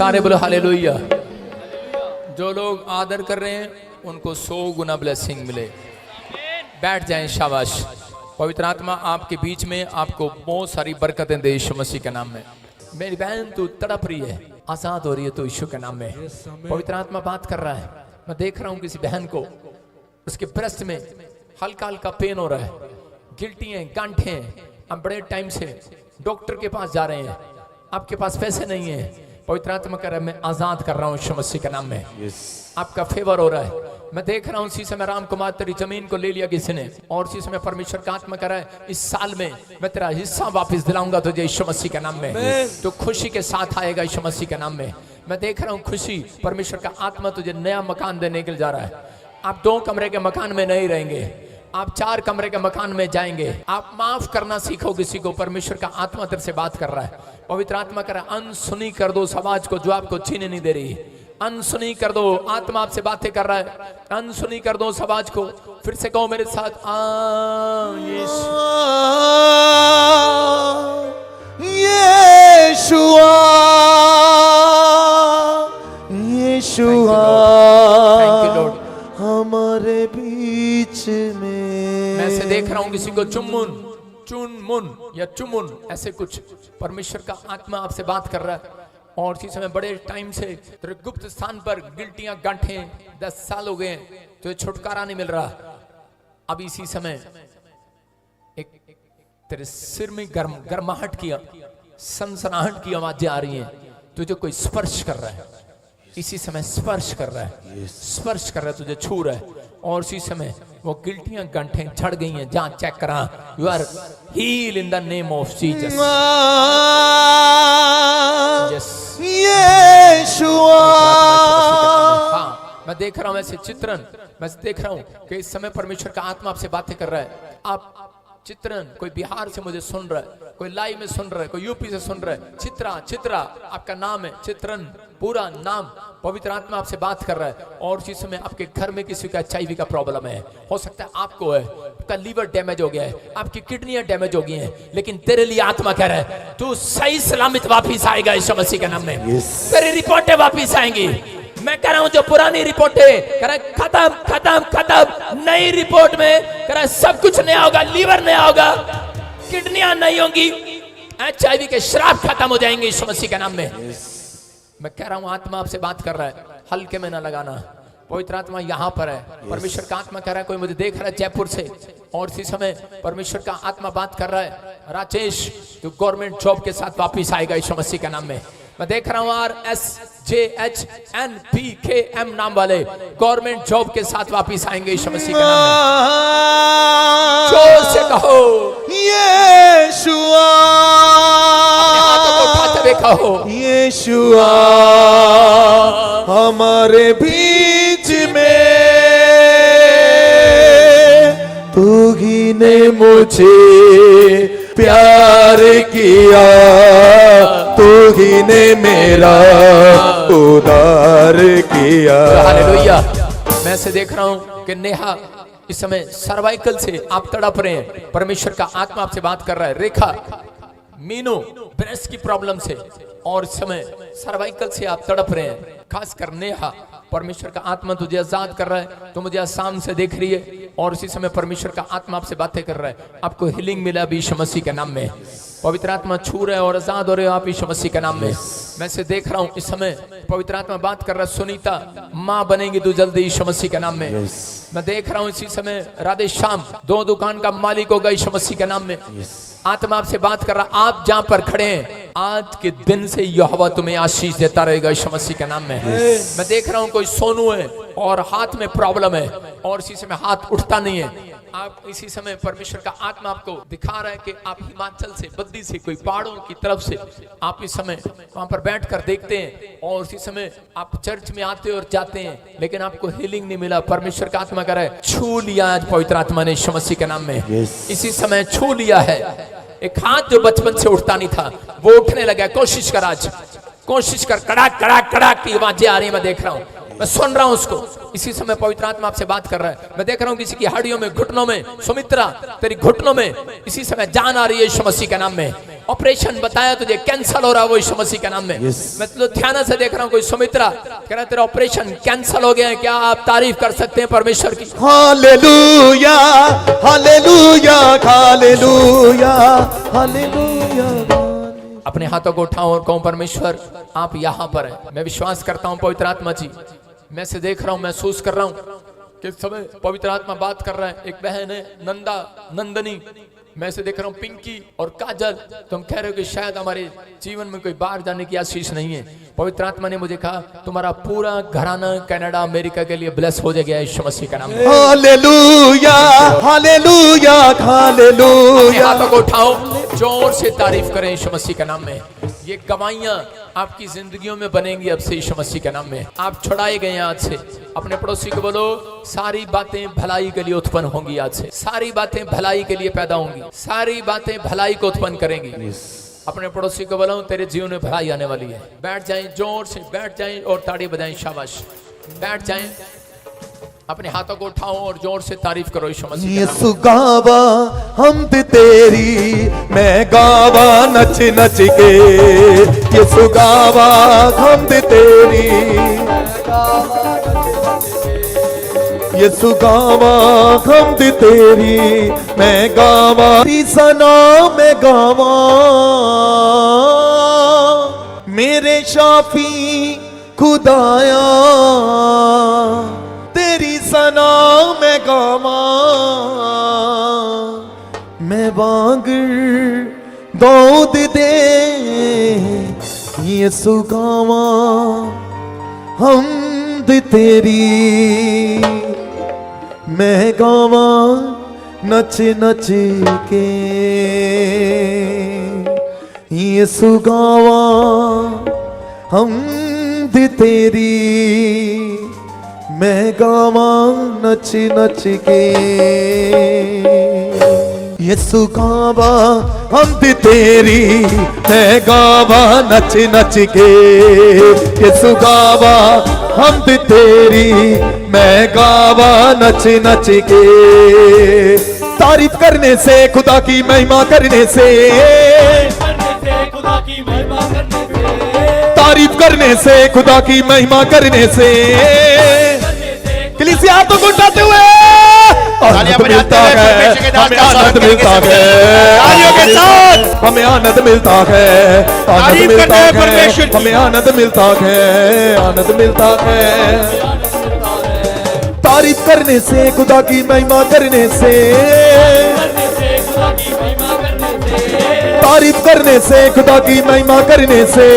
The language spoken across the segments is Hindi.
सारे बोलो हालेलुया। जो लोग आदर कर रहे हैं उनको 100 गुना ब्लेसिंग मिले। बैठ जाएं, शाबाश। पवित्र आत्मा आपके बीच में आपको बहुत सारी बरकतें दे यीशु मसीह के नाम में। मेरी बहन तू तड़प रही है, आजाद हो रही है तो यीशु के नाम में। पवित्र आत्मा बात कर रहा है। मैं देख रहा हूं किसी बहन को, उसके ब्रेस्ट में हल्का हल्का पेन हो रहा है, गिल्टी है, गांठें हैं। हम बड़े टाइम से डॉक्टर के पास जा रहे हैं, आपके पास पैसे नहीं है। पवित्र आत्मा कह रहा है मैं आजाद कर रहा हूं यीशु मसीह के नाम में। आपका फेवर हो रहा है। मैं देख रहा हूं उसी समय राम कुमार तेरी जमीन को ले लिया किसी ने, और उसी समय परमेश्वर का आत्मा कह रहा है इस साल में मैं तेरा हिस्सा वापस दिलाऊंगा तुझे यीशु मसीह के नाम में। तो खुशी के साथ आएगा यीशु मसीह के नाम में। मैं देख रहा हूं खुशी, परमेश्वर का आत्मा तुझे नया मकान देने के लिए जा रहा है। आप 2 कमरे के मकान में नहीं रहेंगे, आप 4 कमरे के मकान में जाएंगे। आप माफ करना सीखो किसी को। परमेश्वर का आत्मा तेरे से बात कर रहा है। पवित्र आत्मा कर रहा है अनसुनी कर दो समाज को जो आपको छीने नहीं दे रही। अनसुनी कर दो। आत्मा आपसे बातें कर रहा है, अनसुनी कर दो समाज को। फिर से कहो मेरे साथ, यीशुआ यीशुआ हमारे बीच में। मैं से देख रहा हूं किसी को चुनमुन या चुमुन ऐसे कुछ परमेश्वर का आत्मा आपसे बात कर रहा है। और इसी समय बड़े टाइम से तेरे गुप्त स्थान पर गिल्टियां गांठें 10 साल हो गए तो छुटकारा नहीं मिल रहा। अब इसी समय एक तेरे सिर में गर्माहट की, सनसनाहट की आवाजें आ रही हैं। तुझे कोई स्पर्श कर रहा है, इसी समय स्पर्श कर रहा है, स्पर्श कर रहा है, तुझे छू रहा है। और इसी समय वो गिल्टियां गांठें झड़ गई हैं। जहां चेक करा, you are heal in the name of Jesus. Yeshua. हाँ, मैं देख रहा हूं ऐसे चित्रण। मैं देख रहा हूं कि इस समय परमेश्वर का आत्मा आपसे बातें कर रहा है। आप चित्रण, कोई बिहार से मुझे सुन रहा है, कोई लाइव में सुन रहा है, कोई यूपी से सुन रहा है। चित्रा आपका नाम है, चित्रण पूरा नाम। पवित्र आत्मा आपसे बात कर रहा है। और उसी समय आपके घर में किसी का HIV का प्रॉब्लम है, हो सकता है आपको है, आपका लीवर डैमेज हो गया है, आपकी किडनियां डैमेज हो गई हैं, लेकिन तेरे लिए आत्मा कह रहा है तू सही सलामत वापिस आएगा यीशु मसीह के नाम में। तेरी रिपोर्टें वापिस आएंगी। मैं कह रहा हूं जो पुरानी रिपोर्टें कह रहा है खत्म खत्म खत्म, नई रिपोर्ट में कह रहा है सब कुछ नया होगा। लीवर नया होगा, किडनियां नहीं होंगी, HIV के श्राप खत्म हो जाएंगे यीशु मसीह के नाम में। मैं कह रहा हूं आत्मा आपसे बात कर रहा है, हल्के में ना लगाना। पवित्र आत्मा यहाँ पर है। परमेश्वर का आत्मा कह रहा है, कोई मुझे देख रहा है जयपुर से, और इसी समय परमेश्वर का आत्मा बात कर रहा है राजेश तू गवर्नमेंट जॉब के साथ वापिस आएगा यीशु मसीह के नाम में। मैं देख रहा हूं RSJHNPKM नाम वाले गवर्नमेंट जॉब के साथ वापिस आएंगे यीशु मसीह के नाम में। जोर से कहो यीशुआ। कहो यीशुआ हमारे बीच में। तू ही ने मुझे प्यार किया, तू ही ने मेरा उद्धार किया। हालेलुया। मैं से देख रहा हूं कि नेहा इस समय सर्वाइकल से आप तड़प रहे हैं। परमेश्वर का आत्मा आपसे बात कर रहा है। रेखा, मीनू ब्रेस्ट की प्रॉब्लम से और इस समय सर्वाइकल से आप तड़प रहे हैं। खास कर नेहा, परमेश्वर का आत्मा तुझे आजाद कर रहा है। तो मुझे आसाम से देख रही है और इसी समय परमेश्वर का आत्मा आपसे बातें कर रहा है। आपको हीलिंग मिला अभी यीशु मसीह के नाम में। पवित्र आत्मा छू रहे और आजाद हो रहे हो आप यीशु मसीह के नाम में। मैं से देख रहा हूं इस समय पवित्र आत्मा बात कर रहा है। सुनीता माँ बनेगी तू जल्दी यीशु मसीह के नाम में। मैं देख रहा हूं इसी समय राधे श्याम 2 दुकान का मालिक होगा यीशु मसीह के नाम में। आत्मा आपसे बात कर रहा, आप जहां पर खड़े हैं आज के दिन से यहोवा तुम्हें आशीष देता रहेगा यीशु मसीह के नाम में। मैं देख रहा हूं कोई सोनू है और हाथ में प्रॉब्लम है और इसी समय हाथ उठता नहीं है। आप इसी समय परमेश्वर का आत्मा आपको दिखा रहा है कि आप हिमाचल से, बद्दी से, कोई पहाड़ों की तरफ से आप इस समय वहां पर बैठकर देखते हैं और इसी समय आप चर्च में आते और जाते हैं, लेकिन आपको हीलिंग नहीं मिला। परमेश्वर का आत्मा कर रहा है छू लिया आज पवित्र आत्मा ने यीशु मसीह के नाम में। इसी समय छू लिया है। एक हाथ जो बचपन से उठता नहीं था वो उठने लगा। कोशिश कर, आज कोशिश कर। कड़ाक कड़ाक कड़ाक की आवाजें आ रही है, मैं देख रहा हूं, मैं सुन रहा हूं उसको। इसी समय पवित्र आत्मा आपसे बात कर रहा है। मैं देख रहा हूं किसी की हड्डियों में, घुटनों में, सुमित्रा तेरी घुटनों में इसी समय जान आ रही है यीशु मसीह के नाम में। ऑपरेशन बताया तुझे कैंसल हो रहा है वो यीशु मसीह के नाम में। Yes. मैं तो ध्यान से देख रहा हूँ, कोई सुमित्रा कह रहा तेरा ऑपरेशन कैंसल हो गया है। क्या आप तारीफ कर सकते हैं परमेश्वर की? Hallelujah hallelujah hallelujah hallelujah. अपने हाथों को उठाओ और कहो परमेश्वर आप यहाँ पर हैं। मैं विश्वास करता हूँ पवित्र आत्मा जी, मैं से देख रहा हूँ, महसूस कर रहा हूँ कि इस समय पवित्र आत्मा बात कर रहा है। एक बहन है नंदा, नंदनी, मैं से देख रहा हूँ पिंकी और काजल। तुम कह रहे हो कि शायद हमारे जीवन में कोई बाहर जाने की आशीष नहीं है। पवित्र आत्मा ने मुझे कहा तुम्हारा पूरा घराना कनाडा अमेरिका के लिए ब्लेस हो जाएगा यीशु मसीह का नाम में। हालेलुया हालेलुया अपने हालेलुया। हाथों को उठाओ, जोर से तारीफ करें यीशु मसीह के नाम में। ये गवाहियां आपकी जिंदगियों में बनेंगी अब से यीशु मसीह के नाम में। आप छुड़ाए गए हैं आज से। अपने पड़ोसी को बोलो सारी बातें भलाई के लिए उत्पन्न होंगी आज से। सारी बातें भलाई के लिए पैदा होंगी, सारी बातें भलाई को उत्पन्न करेंगी। अपने पड़ोसी को बोलो तेरे जीवन में भलाई आने वाली है। बैठ जाएं, जोर से बैठ जाएं और ताड़ी बजाएं। शाबाश, बैठ जाएं। अपने हाथों को उठाओ और जोर से तारीफ करो यीशु मसीह के नाम में। यीशु गावा हमद तेरी, मैं गावा नच नच के। यीशु गावा हमद तेरी, यीशु गावा हमद तेरी, मैं गावा तेरी सना मैं गावा। मेरे शाफी खुदाया तेरी सना मैं गावा। मैं बांगर दौद दे यीशु गावा हमद तेरी, मैं गावा नच नच के। यीशु गावा हमद तेरी, मैं गावा नच नच के। यीशु गावा हमद तेरी, मैं गावा नच नच के। यीशु गावा हमद तेरी, मैं गावा नच नच के। तारीफ करने से खुदा की महिमा करने से, तारीफ करने से खुदा की महिमा करने से। कलीसिया हाथों को उठाते हुए आनंद मिलता है, हमें आनंद मिलता है, हमें आनंद मिलता है, आनंद मिलता है, हमें आनंद मिलता है, आनंद मिलता है। तारीफ करने से खुदा की महिमा करने से, तारीफ करने से खुदा की महिमा करने से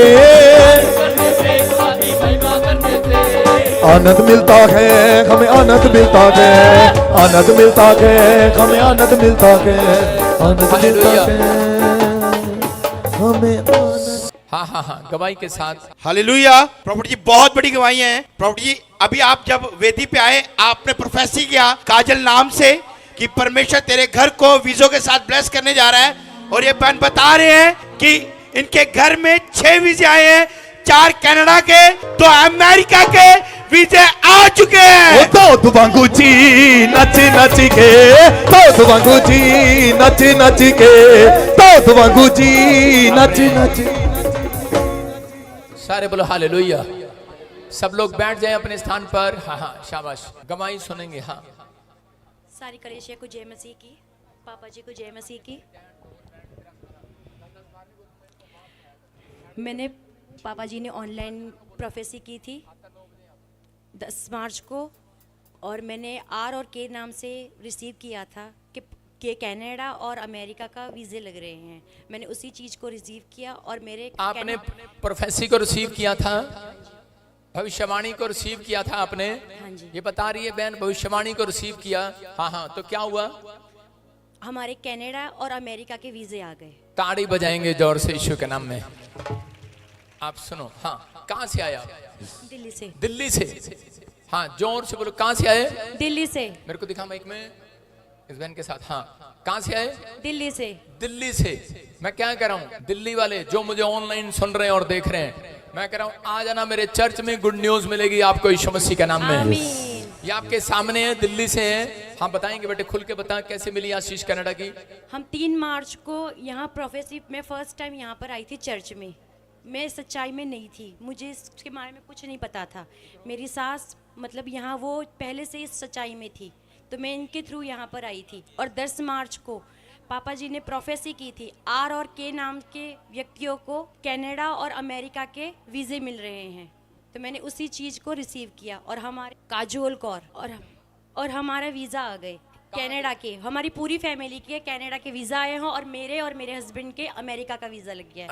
आनंद मिलता है, हमें आनंद मिलता है, आनंद मिलता है, हमें आनंद मिलता है, आनंद मिलता है, हमें आनंद। हाँ हाँ हाँ, गवाही के साथ। हालेलुया। प्रॉफिट जी बहुत बड़ी गवाहियां हैं। प्रॉफिट जी अभी आप जब वेदी पे आए आपने प्रोफेसी किया काजल नाम से कि परमेश्वर तेरे घर को वीजों के साथ ब्लेस करने जा रहा है। और ये बहन बता रहे हैं कि इनके घर में 6 वीजे आए हैं, 4 कनाडा के, 2 अमेरिका के वीजे आ चुके हैं। तो वांगू जी नच नच के, तो वांगू जी नच नच के, तो वांगू जी नच नच। सारे बोलो हालेलुया। सब लोग बैठ जाएं अपने स्थान पर। हाँ हाँ, शाबाश, गवाही सुनेंगे। हाँ, सारी कलीसिया को जय मसीह की, पापा जी को जय मसीह की। मैंने पापा जी ने ऑनलाइन प्रोफेसी की थी 10 मार्च को, और मैंने आर और के नाम से रिसीव किया था कि कनाडा और अमेरिका का वीज़े लग रहे हैं। मैंने उसी चीज़ को रिसीव किया और मेरे आपने प्रोफेसी को रिसीव किया था, भविष्यवाणी को रिसीव किया था आपने। हाँ जी। ये बता रही है बहन, भविष्यवाणी को रिसीव किया। हाँ हाँ, तो क्या हुआ? हमारे कनाडा और अमेरिका के वीज़े आ गए। ताड़ी बजाएंगे जोर से यीशु के नाम में। आप सुनो। हाँ, कहाँ से आया? दिल्ली से। दिल्ली से। हाँ, जोर से बोलो, कहाँ से आए? दिल्ली से। मेरे को दिखा माइक में इस बहन के साथ। हाँ, कहाँ से आए? दिल्ली से। दिल्ली से। मैं क्या कह रहा हूँ, दिल्ली वाले जो मुझे ऑनलाइन सुन रहे हैं और देख रहे हैं, मैं कह रहा हूँ आ जाना मेरे चर्च में, गुड न्यूज मिलेगी आपको यीशु मसीह के नाम में। आमीन। ये आपके सामने है, दिल्ली से है। हाँ बताएंगे बेटे, खुल के बताएं कैसे मिली आशीष कनाडा की। हम 3 मार्च को यहाँ प्रोफेसी में फर्स्ट टाइम यहाँ पर आई थी चर्च में। मैं सच्चाई में नहीं थी, मुझे इसके बारे में कुछ नहीं पता था। मेरी सास मतलब यहाँ वो पहले से इस सच्चाई में थी, तो मैं इनके थ्रू यहाँ पर आई थी। और 10 मार्च को पापा जी ने प्रोफेसी की थी, आर और के नाम के व्यक्तियों को कनाडा और अमेरिका के वीज़े मिल रहे हैं। तो मैंने उसी चीज़ को रिसीव किया और हमारे काजोल कौर और हमारा वीज़ा आ गए कनाडा के। हमारी पूरी फैमिली के कनाडा के वीज़ा आए हैं और मेरे हस्बैंड के अमेरिका का वीज़ा लग गया है।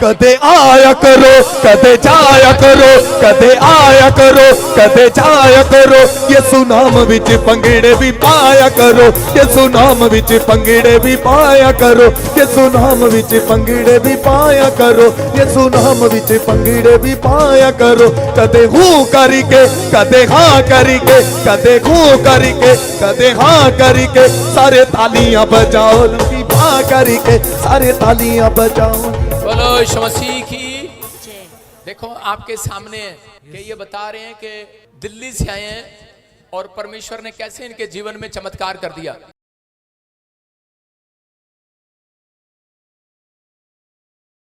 कदे आया करो कदे जाया करो, कदे आया करो कदे जाया करो, ये सुनाम विच पंगड़े भी पाया करो, ये सुनाम विच पंगड़े भी पाया करो, ये सुनाम विच पंगड़े भी पाया करो, ये सुनाम विच पंगड़े भी पाया करो। कदे हूँ करके कदे हाँ करके, कदे हूँ करके कदे हाँ करके, सारे तालियां बजाओ लंबी बाँ करके, सारे तालियां बजाओ। बोलो यीशु मसीह की। जय। देखो आपके सामने कि ये बता रहे हैं कि दिल्ली से आए हैं और परमेश्वर ने कैसे इनके जीवन में चमत्कार कर दिया।